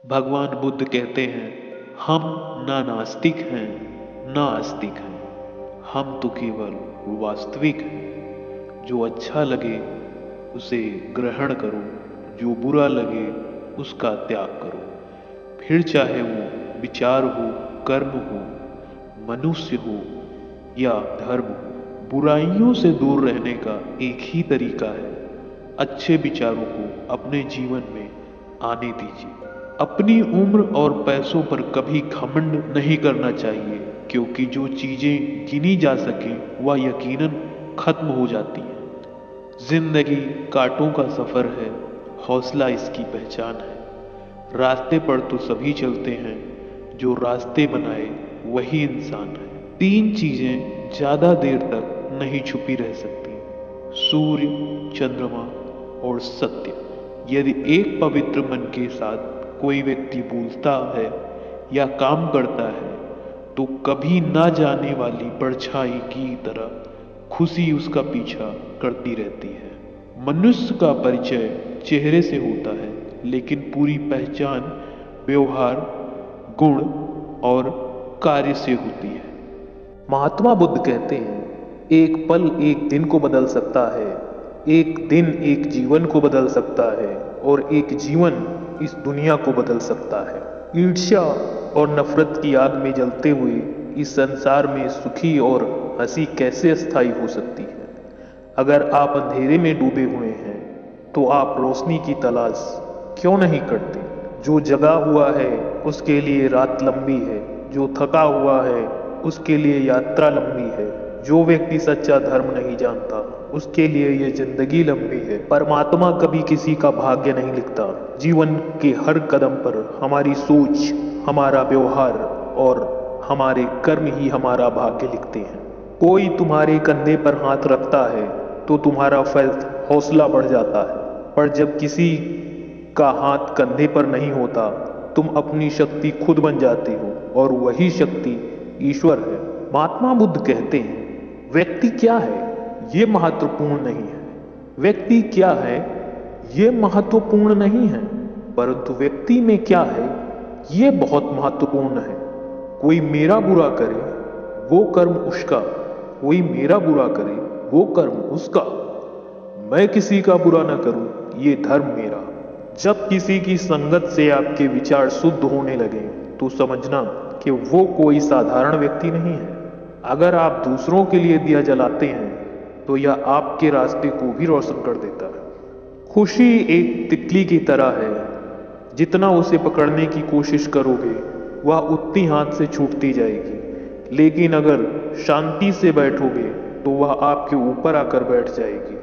भगवान बुद्ध कहते हैं, हम ना नास्तिक हैं ना आस्तिक हैं, हम तो केवल वास्तविक हैं। जो अच्छा लगे उसे ग्रहण करो, जो बुरा लगे उसका त्याग करो। फिर चाहे वो विचार हो, कर्म हो, मनुष्य हो या धर्म हो। बुराइयों से दूर रहने का एक ही तरीका है, अच्छे विचारों को अपने जीवन में आने दीजिए। अपनी उम्र और पैसों पर कभी घमंड नहीं करना चाहिए, क्योंकि जो चीजें गिनी जा सके वह यकीनन खत्म हो जाती हैं। जिंदगी कांटों का सफर है, हौसला इसकी पहचान है। रास्ते पर तो सभी चलते हैं, जो रास्ते बनाए वही इंसान है। तीन चीजें ज्यादा देर तक नहीं छुपी रह सकती, सूर्य, चंद्रमा और सत्य। यदि एक पवित्र मन के साथ कोई व्यक्ति बोलता है या काम करता है, तो कभी ना जाने वाली परछाई की तरह खुशी उसका पीछा करती रहती है। मनुष्य का परिचय चेहरे से होता है, लेकिन पूरी पहचान व्यवहार, गुण और कार्य से होती है। महात्मा बुद्ध कहते हैं, एक पल एक दिन को बदल सकता है, एक दिन एक जीवन को बदल सकता है और एक जीवन इस दुनिया को बदल सकता है। ईर्ष्या और नफरत की आग में जलते हुए इस संसार में सुखी और हंसी कैसे स्थायी हो सकती है? अगर आप अंधेरे में डूबे हुए हैं, तो आप रोशनी की तलाश क्यों नहीं करते? जो जगा हुआ है उसके लिए रात लंबी है, जो थका हुआ है उसके लिए यात्रा लंबी है। जो व्यक्ति सच्चा धर्म नहीं जानता उसके लिए ये जिंदगी लंबी है। परमात्मा कभी किसी का भाग्य नहीं लिखता। जीवन के हर कदम पर हमारी सोच, हमारा व्यवहार और हमारे कर्म ही हमारा भाग्य लिखते हैं। कोई तुम्हारे कंधे पर हाथ रखता है तो तुम्हारा फैज़ हौसला बढ़ जाता है, पर जब किसी का हाथ कंधे पर नहीं होता, तुम अपनी शक्ति खुद बन जाते हो और वही शक्ति ईश्वर है। महात्मा बुद्ध कहते हैं, व्यक्ति क्या है ये महत्वपूर्ण नहीं है। व्यक्ति क्या है ये महत्वपूर्ण नहीं है, परंतु व्यक्ति में क्या है ये बहुत महत्वपूर्ण है। कोई मेरा बुरा करे वो कर्म उसका, कोई मेरा बुरा करे वो कर्म उसका। मैं किसी का बुरा न करूं ये धर्म मेरा। जब किसी की संगत से आपके विचार शुद्ध होने लगे, तो समझना कि वो कोई साधारण व्यक्ति नहीं है। अगर आप दूसरों के लिए दिया जलाते हैं, तो यह आपके रास्ते को भी रोशन कर देता है। खुशी एक तितली की तरह है, जितना उसे पकड़ने की कोशिश करोगे वह उतनी हाथ से छूटती जाएगी, लेकिन अगर शांति से बैठोगे तो वह आपके ऊपर आकर बैठ जाएगी।